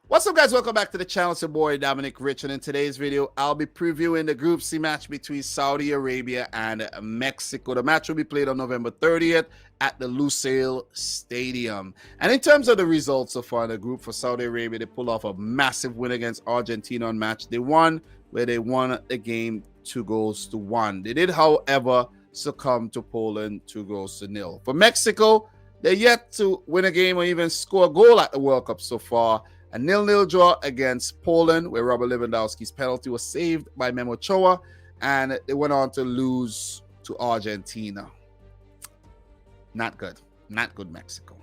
What's up, guys? Welcome back to the channel. It's your boy Dominic Rich, and in today's video I'll be previewing the Group C match between Saudi Arabia and Mexico. The match will be played on November 30th at the Lusail Stadium. And in terms of the results so far in the group, for Saudi Arabia, they pulled off a massive win against Argentina on match day one, where they won the game 2-1. They did, however, succumb to Poland 2-0. For Mexico, they're yet to win a game or even score a goal at the World Cup so far. A 0-0 draw against Poland, where Robert Lewandowski's penalty was saved by Memo Ochoa, and they went on to lose to Argentina. Not good. Not good, Mexico.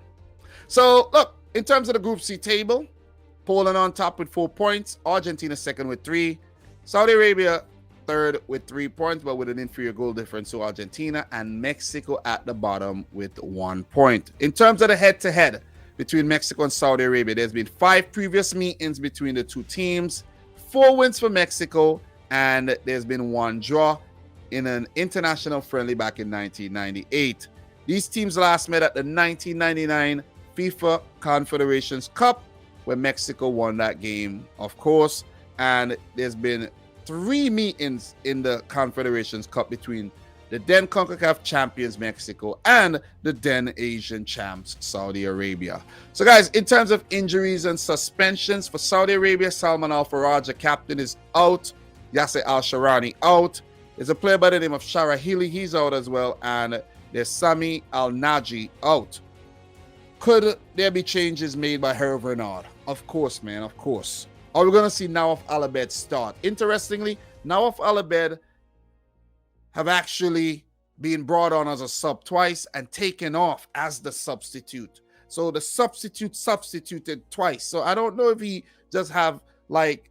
So, look, in terms of the Group C table, Poland on top with 4 points, Argentina second with 3, Saudi Arabia third with 3 points, but with an inferior goal difference to Argentina, and Mexico at the bottom with 1 point. In terms of the head-to-head, between Mexico and Saudi Arabia, there's been 5 previous meetings between the two teams, 4 wins for Mexico, and there's been 1 draw in an international friendly back in 1998. These teams last met at the 1999 FIFA Confederations Cup, where Mexico won that game, of course, and there's been 3 meetings in the Confederations Cup between the then CONCACAF champions Mexico and the then Asian champs Saudi Arabia. So guys, in terms of injuries and suspensions, for Saudi Arabia, Salman Al Faraj, the captain, is out. Yasser Al-Sharani out. There's a player by the name of Sharahili, he's out as well, and there's Sami Al-Naji out. Could there be changes made by Hervé Renard? Of course, man, of course. Are we going to see Nawaf Al-Abed start? Interestingly, Nawaf Al-Abed have actually been brought on as a sub twice and taken off as the substitute. So the substitute substituted twice. So I don't know if he just have like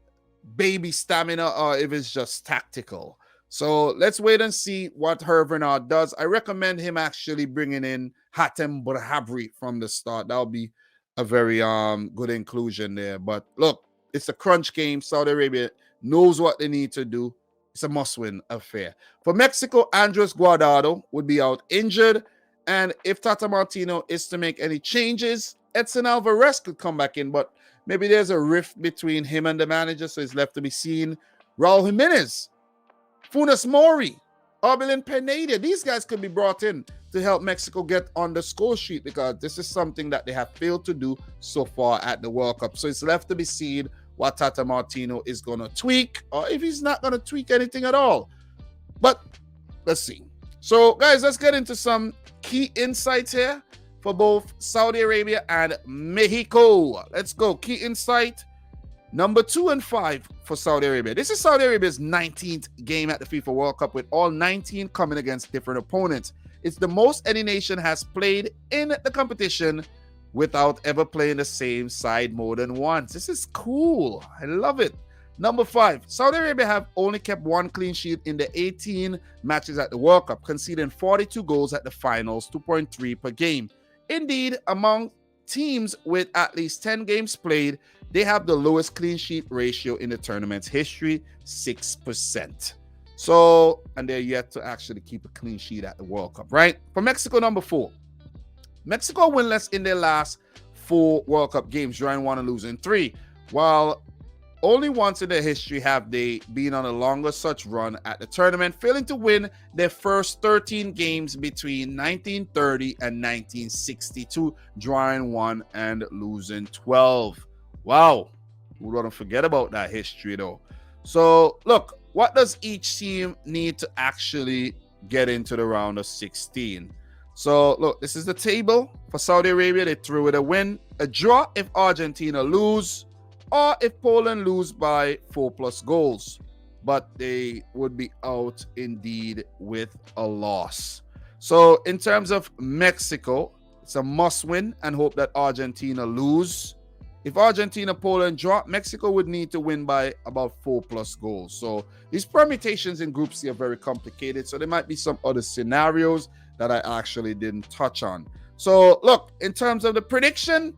baby stamina or if it's just tactical. So let's wait and see what Hervé Renard does. I recommend him actually bringing in Hatem Brhabri from the start. That'll be a very good inclusion there. But look, it's a crunch game. Saudi Arabia knows what they need to do. It's a must-win affair. For Mexico, Andres Guardado would be out injured. And if Tata Martino is to make any changes, Edson Alvarez could come back in. But maybe there's a rift between him and the manager, so it's left to be seen. Raul Jimenez, Funes Mori, Orbelin Pineda, these guys could be brought in to help Mexico get on the score sheet, because this is something that they have failed to do so far at the World Cup. So it's left to be seen what Tata Martino is going to tweak, or if he's not going to tweak anything at all. But let's see. So, guys, let's get into some key insights here for both Saudi Arabia and Mexico. Let's go. Key insight number 2 and 5 for Saudi Arabia. This is Saudi Arabia's 19th game at the FIFA World Cup, with all 19 coming against different opponents. It's the most any nation has played in the competition without ever playing the same side more than once. This is cool. I love it. Number 5, Saudi Arabia have only kept 1 clean sheet in the 18 matches at the World Cup, conceding 42 goals at the finals, 2.3 per game. Indeed, among teams with at least 10 games played, they have the lowest clean sheet ratio in the tournament's history, 6%. So, and they're yet to actually keep a clean sheet at the World Cup, right? For Mexico, number 4, Mexico winless in their last 4 World Cup games, drawing 1 and losing 3, while only once in their history have they been on a longer such run at the tournament, failing to win their first 13 games between 1930 and 1962, drawing 1 and losing 12. Wow, we don't forget about that history though. So look, what does each team need to actually get into the round of 16? So, look, this is the table. For Saudi Arabia, they threw it a win, a draw if Argentina lose, or if Poland lose by 4+ goals. But they would be out indeed with a loss. So, in terms of Mexico, it's a must-win and hope that Argentina lose. If Argentina, Poland draw, Mexico would need to win by about 4+ goals. So, these permutations in Group C are very complicated. So, there might be some other scenarios that I actually didn't touch on. So, look, in terms of the prediction,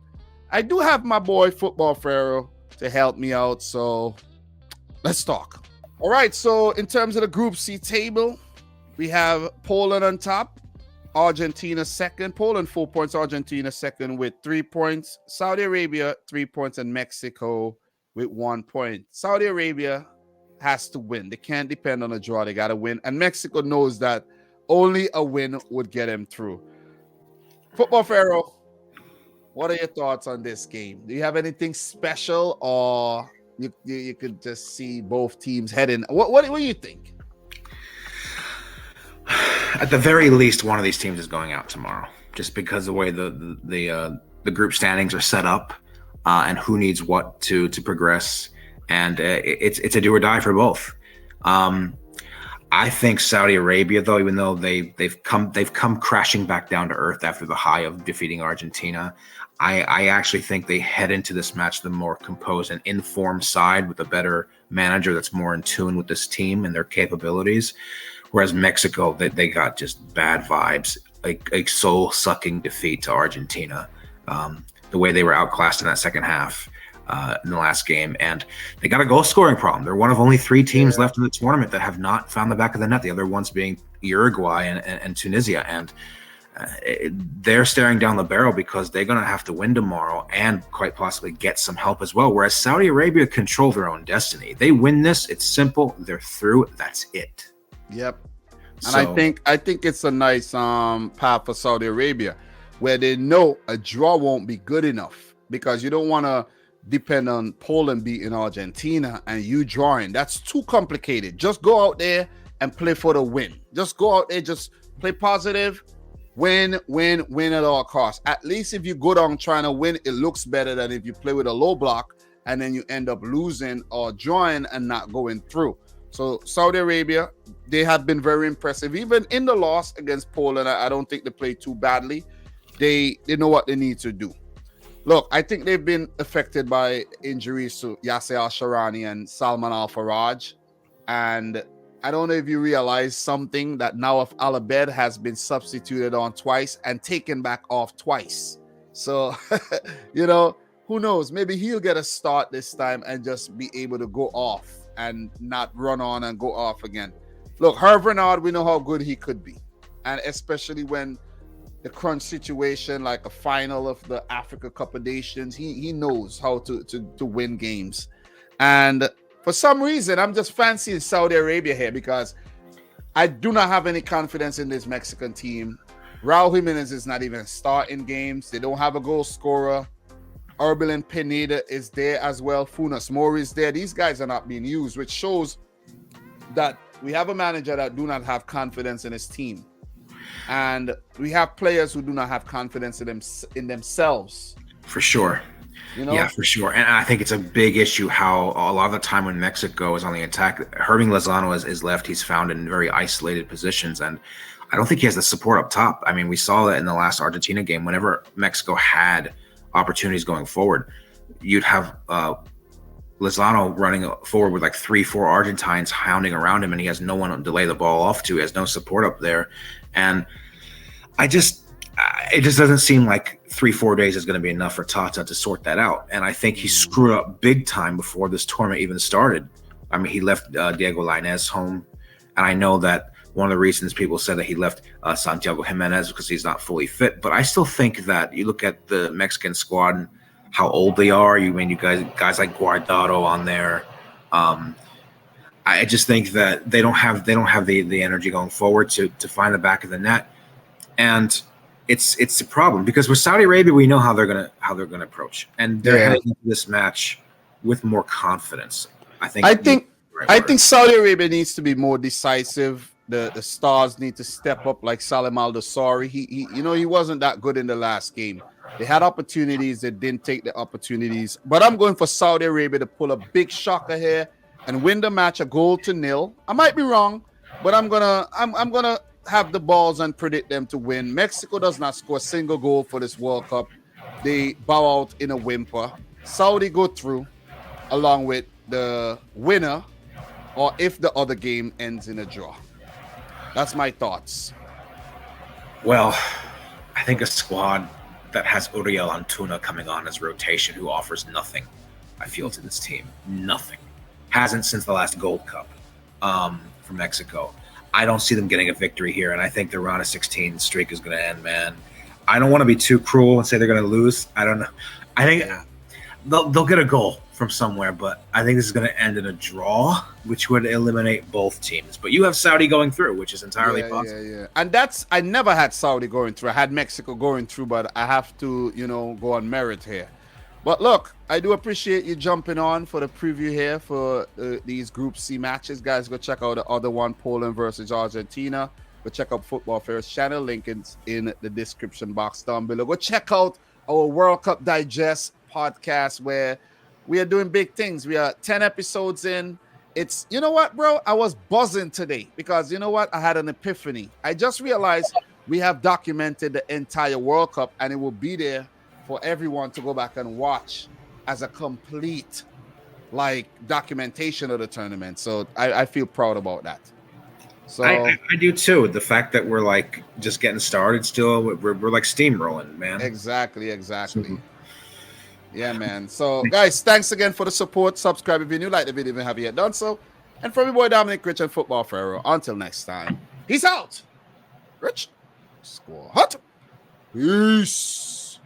I do have my boy Football Pharaoh to help me out. So, let's talk. All right, so in terms of the Group C table, we have Poland on top, Argentina second, Poland 4 points, Argentina second with 3 points, Saudi Arabia 3 points, and Mexico with 1 point. Saudi Arabia has to win. They can't depend on a draw. They got to win. And Mexico knows that only a win would get them through. Football Pharaoh, what are your thoughts on this game? Do you have anything special, or you could just see both teams heading? What do you think? At the very least, one of these teams is going out tomorrow, just because the way the group standings are set up, and who needs what to progress, and it's a do or die for both. I think Saudi Arabia, though, even though they've come crashing back down to earth after the high of defeating Argentina, I actually think they head into this match the more composed and informed side with a better manager that's more in tune with this team and their capabilities. Whereas Mexico, they got just bad vibes, a soul-sucking defeat to Argentina. The way they were outclassed in that second half in the last game. And they got a goal-scoring problem. They're one of only 3 teams left in the tournament that have not found the back of the net, the other ones being Uruguay and Tunisia. And they're staring down the barrel because they're going to have to win tomorrow and quite possibly get some help as well. Whereas Saudi Arabia control their own destiny. They win this, it's simple, they're through, that's it. Yep. And so, I think it's a nice path for Saudi Arabia, where they know a draw won't be good enough, because you don't want to depend on Poland beating Argentina and you drawing. That's too complicated. Just go out there and play for the win. Just go out there, just play positive, win at all costs. At least if you go down trying to win, it looks better than if you play with a low block and then you end up losing or drawing and not going through. So Saudi Arabia, they have been very impressive. Even in the loss against Poland, I don't think they played too badly. They know what they need to do. Look, I think they've been affected by injuries to Yasser Al-Sharani and Salman Al-Faraj. And I don't know if you realize something, that Nawaf Al-Abed has been substituted on twice and taken back off twice. So, who knows? Maybe he'll get a start this time and just be able to go off and not run on and go off again. Look, Hervé Renard, we know how good he could be. And especially when the crunch situation, like a final of the Africa Cup of Nations, he knows how to win games. And for some reason, I'm just fancying Saudi Arabia here, because I do not have any confidence in this Mexican team. Raul Jimenez is not even starting games. They don't have a goal scorer. Orbelin Pineda is there as well. Funes Mori is there. These guys are not being used, which shows that we have a manager that do not have confidence in his team. And we have players who do not have confidence in themselves. For sure. Yeah, for sure. And I think it's a big issue how a lot of the time when Mexico is on the attack, Hervé Lozano is left. He's found in very isolated positions. And I don't think he has the support up top. I mean, we saw that in the last Argentina game. Whenever Mexico had opportunities going forward, you'd have Lozano running forward with like 3-4 Argentines hounding around him, and he has no one to delay the ball off to. He has no support up there. And it just doesn't seem like 3-4 days is going to be enough for Tata to sort that out. And I think he screwed up big time before this tournament even started. I mean, he left Diego Lainez home. And I know that one of the reasons people said that he left Santiago Jimenez because he's not fully fit. But I still think that you look at the Mexican squad and how old they are. You guys like Guardado on there. I just think that they don't have the energy going forward to find the back of the net. And it's a problem, because with Saudi Arabia, we know how they're gonna approach, and they're heading into this match with more confidence. I think Saudi Arabia needs to be more decisive. The stars need to step up, like Salim Al-Dosari. He wasn't that good in the last game. They had opportunities, they didn't take the opportunities. But I'm going for Saudi Arabia to pull a big shocker here and win the match 1-0. I might be wrong, but I'm gonna have the balls and predict them to win. Mexico does not score a single goal for this World Cup. They bow out in a whimper. Saudi go through along with the winner, or if the other game ends in a draw. That's my thoughts. Well, I think a squad that has Uriel Antuna coming on as rotation, who offers nothing, I feel, to this team. Nothing. Hasn't since the last Gold Cup for Mexico. I don't see them getting a victory here, and I think the round of 16 streak is going to end, man. I don't want to be too cruel and say they're going to lose. I don't know. I think they'll get a goal from somewhere, but I think this is going to end in a draw, which would eliminate both teams. But you have Saudi going through, which is entirely possible. Yeah. And I never had Saudi going through. I had Mexico going through, but I have to, go on merit here. But look, I do appreciate you jumping on for the preview here for these Group C matches. Guys, go check out the other one, Poland versus Argentina. Go check out Football Fair's channel. Link is in the description box down below. Go check out our World Cup Digest podcast where we are doing big things. We are 10 episodes in. It's, you know what, bro? I was buzzing today because, you know what? I had an epiphany. I just realized we have documented the entire World Cup and it will be there for everyone to go back and watch as a complete, documentation of the tournament. So I feel proud about that. So I do too. The fact that we're just getting started still, we're steamrolling, man. Exactly. Yeah, man. So, guys, thanks again for the support. Subscribe if you're new, like the video if you haven't yet done so. And from your boy Dominic Rich and Football Pharaoh, until next time, peace out. Rich, squad. Peace.